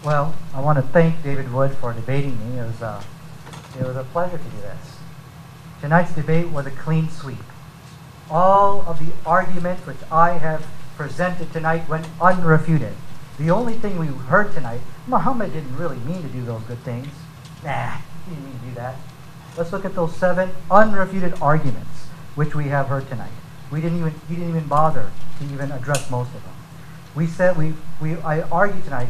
Well, I want to thank David Wood for debating me. It was a pleasure to do this. Tonight's debate was a clean sweep. All of the arguments which I have presented tonight went unrefuted. The only thing we heard tonight, Muhammad didn't really mean to do those good things. Nah, he didn't mean to do that. Let's look at those 7 unrefuted arguments which we have heard tonight. He didn't even bother to even address most of them. I argued tonight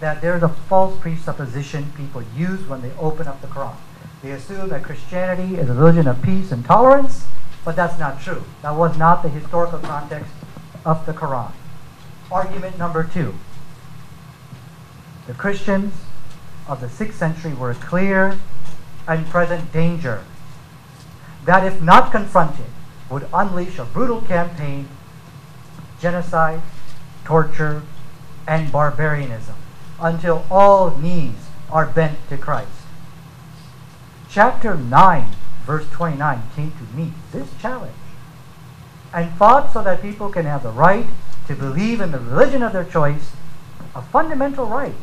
that there's a false presupposition people use when they open up the Quran. They assume that Christianity is a religion of peace and tolerance, but that's not true. That was not the historical context of the Quran. Argument number 2. The Christians of the 6th century were a clear and present danger that, if not confronted, would unleash a brutal campaign, genocide, torture, and barbarianism until all knees are bent to Christ. Chapter 9, verse 29 came to meet this challenge and fought so that people can have the right to believe in the religion of their choice, a fundamental right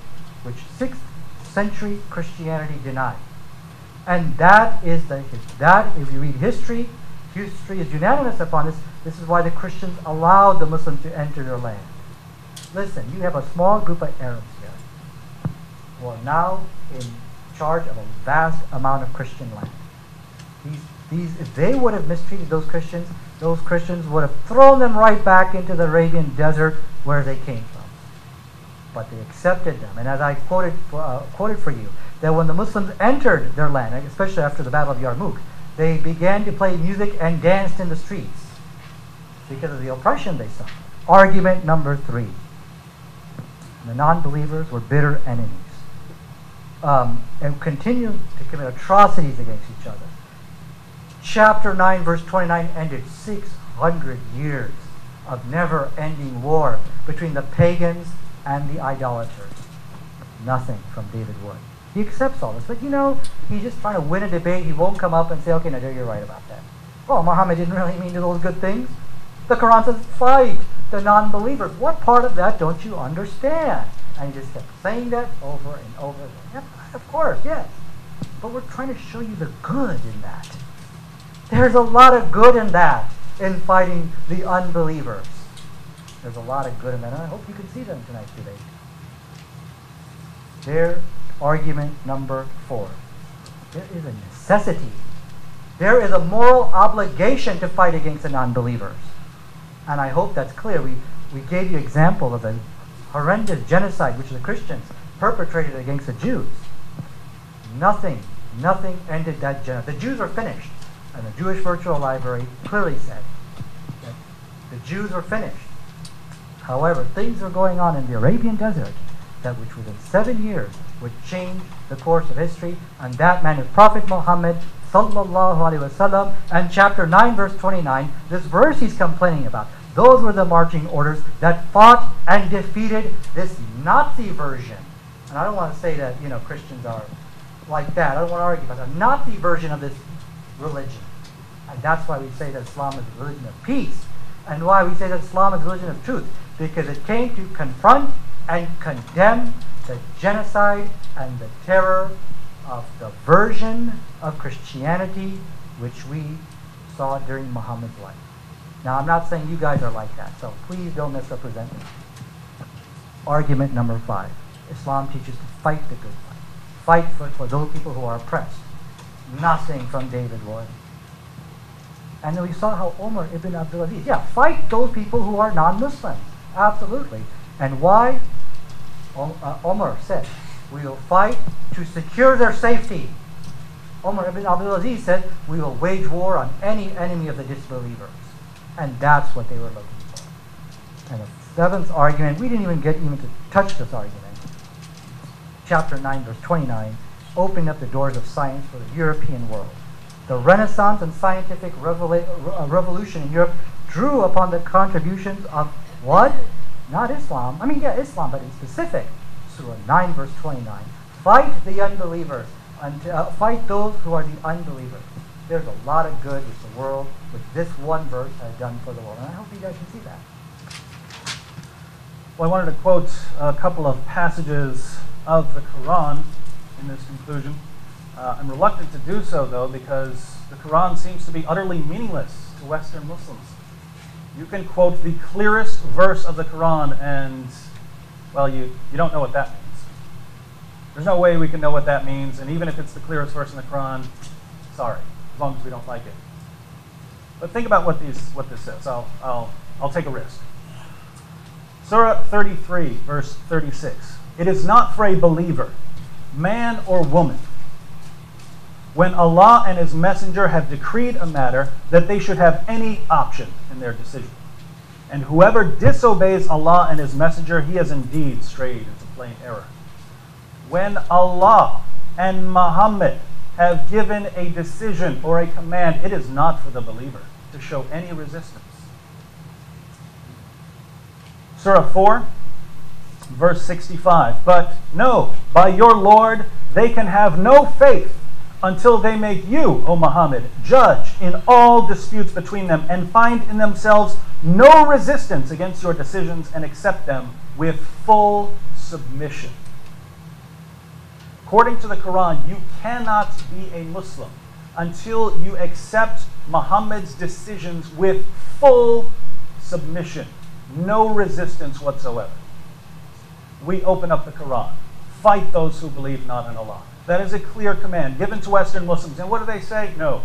which 6th century Christianity denied. And if you read history is unanimous upon this. This is why the Christians allowed the Muslims to enter their land. Listen, you have a small group of Arabs here who are now in charge of a vast amount of Christian land. If they would have mistreated those Christians would have thrown them right back into the Arabian desert where they came from. But they accepted them. And as I quoted for you, that when the Muslims entered their land, especially after the Battle of Yarmouk, they began to play music and danced in the streets because of the oppression they suffered. Argument number 3. The non-believers were bitter enemies and continued to commit atrocities against each other. Chapter 9, verse 29 ended 600 years of never-ending war between the pagans and the idolaters. Nothing from David Wood. He accepts all this, but he's just trying to win a debate. He won't come up and say, okay, now you're right about that. Well, Muhammad didn't really mean those good things. The Quran says, fight the non-believers. What part of that don't you understand? And he just kept saying that over and over again. Yep, of course, yes. But we're trying to show you the good in that. There's a lot of good in that, in fighting the unbelievers. There's a lot of good in that, and I hope you can see that in tonight's debate. Their argument number 4. There is a necessity. There is a moral obligation to fight against the non-believers. And I hope that's clear. We gave you an example of a horrendous genocide which the Christians perpetrated against the Jews. Nothing ended that genocide. The Jews are finished. And the Jewish Virtual Library clearly said that the Jews are finished. However, things are going on in the Arabian desert that which within 7 years would change the course of history, and that man is Prophet Muhammad sallallahu alaihi wasallam. And chapter 9, verse 29, this verse he's complaining about. Those were the marching orders that fought and defeated this Nazi version. And I don't want to say that Christians are like that. I don't want to argue about the Nazi version of this religion. And that's why we say that Islam is a religion of peace, and why we say that Islam is a religion of truth, because it came to confront and condemn the genocide and the terror of the version of Christianity which we saw during Muhammad's life. Now, I'm not saying you guys are like that, so please don't misrepresent me. Argument number 5. Islam teaches to fight the good fight. Fight for those people who are oppressed. Nothing from David Wood. And then we saw how Omar ibn Abdul Aziz, fight those people who are non-Muslims. Absolutely. And why? Omar said, we will fight to secure their safety. Omar ibn Abdul Aziz said, we will wage war on any enemy of the disbelievers. And that's what they were looking for. And the 7th argument, we didn't even get to touch this argument. Chapter 9, verse 29, opened up the doors of science for the European world. The Renaissance and scientific revolution in Europe drew upon the contributions of what? Not Islam. Islam, but in specific. Surah 9, verse 29. Fight the unbelievers. Fight those who are the unbelievers. There's a lot of good which the world, which this one verse has done for the world. And I hope you guys can see that. Well, I wanted to quote a couple of passages of the Quran in this conclusion. I'm reluctant to do so, though, because the Quran seems to be utterly meaningless to Western Muslims. You can quote the clearest verse of the Quran and, well, you don't know what that means. There's no way we can know what that means, and even if it's the clearest verse in the Quran, sorry, as long as we don't like it. But think about what this says. I'll take a risk. Surah 33, verse 36. It is not for a believer, man or woman, when Allah and His Messenger have decreed a matter, that they should have any option in their decision. And whoever disobeys Allah and His Messenger, he has indeed strayed into plain error. When Allah and Muhammad have given a decision or a command, it is not for the believer to show any resistance. Surah 4, verse 65. But no, by your Lord, they can have no faith until they make you, O Muhammad, judge in all disputes between them and find in themselves no resistance against your decisions and accept them with full submission. According to the Quran, you cannot be a Muslim until you accept Muhammad's decisions with full submission, no resistance whatsoever. We open up the Quran. Fight those who believe not in Allah. That is a clear command given to Western Muslims. And what do they say? No.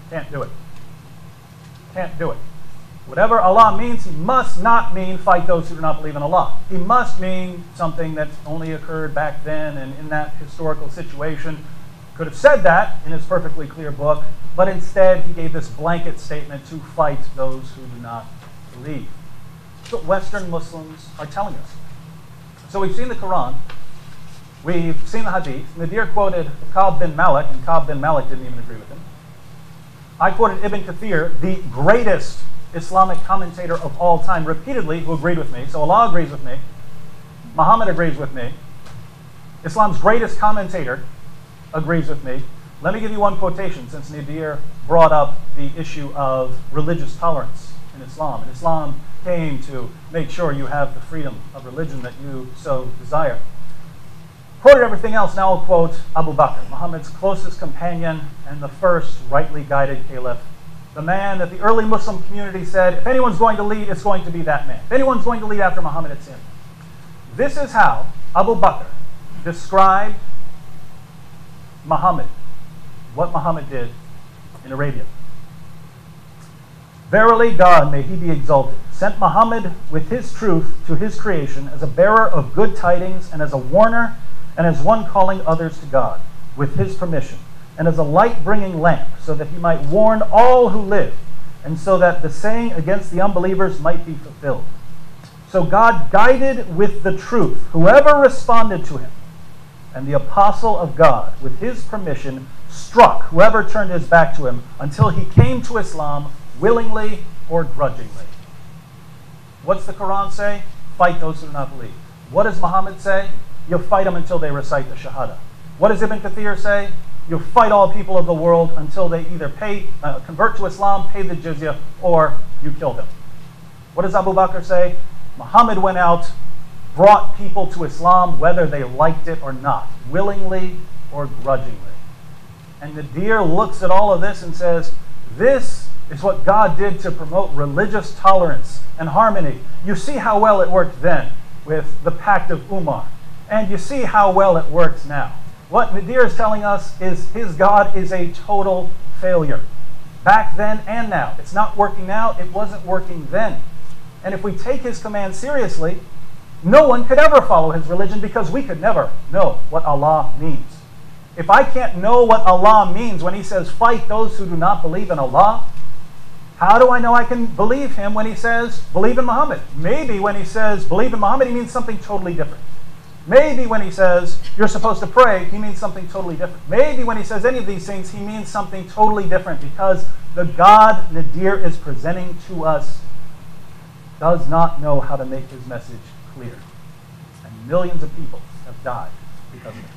Can't do it. Can't do it. Whatever Allah means, He must not mean fight those who do not believe in Allah. He must mean something that only occurred back then and in that historical situation. Could have said that in His perfectly clear book, but instead He gave this blanket statement to fight those who do not believe. That's what Western Muslims are telling us. So we've seen the Quran. We've seen the Hadith. Nadir quoted Ka'b bin Malik, and Ka'b bin Malik didn't even agree with him. I quoted Ibn Kathir, the greatest Islamic commentator of all time, repeatedly, who agreed with me. So Allah agrees with me. Muhammad agrees with me. Islam's greatest commentator agrees with me. Let me give you one quotation, since Nadir brought up the issue of religious tolerance in Islam. And Islam came to make sure you have the freedom of religion that you so desire. Quoted everything else, now I'll quote Abu Bakr, Muhammad's closest companion and the first rightly guided caliph. The man that the early Muslim community said, if anyone's going to lead, it's going to be that man. If anyone's going to lead after Muhammad, it's him. This is how Abu Bakr described Muhammad, what Muhammad did in Arabia. Verily God, may He be exalted, sent Muhammad with His truth to His creation as a bearer of good tidings and as a warner and as one calling others to God with His permission, and as a light-bringing lamp, so that He might warn all who live, and so that the saying against the unbelievers might be fulfilled. So God guided with the truth whoever responded to Him, and the apostle of God, with His permission, struck whoever turned his back to Him until he came to Islam willingly or grudgingly. What's the Quran say? Fight those who do not believe. What does Muhammad say? You'll fight them until they recite the Shahada. What does Ibn Kathir say? You'll fight all people of the world until they either convert to Islam, pay the jizya, or you kill them. What does Abu Bakr say? Muhammad went out, brought people to Islam whether they liked it or not, willingly or grudgingly. And Nadir looks at all of this and says, this is what God did to promote religious tolerance and harmony. You see how well it worked then with the Pact of Umar. And you see how well it works now. What Nadir is telling us is his God is a total failure. Back then and now. It's not working now. It wasn't working then. And if we take His command seriously, no one could ever follow His religion because we could never know what Allah means. If I can't know what Allah means when He says, fight those who do not believe in Allah, how do I know I can believe Him when He says, believe in Muhammad? Maybe when He says, believe in Muhammad, He means something totally different. Maybe when He says, you're supposed to pray, He means something totally different. Maybe when He says any of these things, He means something totally different, because the God Nadir is presenting to us does not know how to make His message clear. And millions of people have died because of it.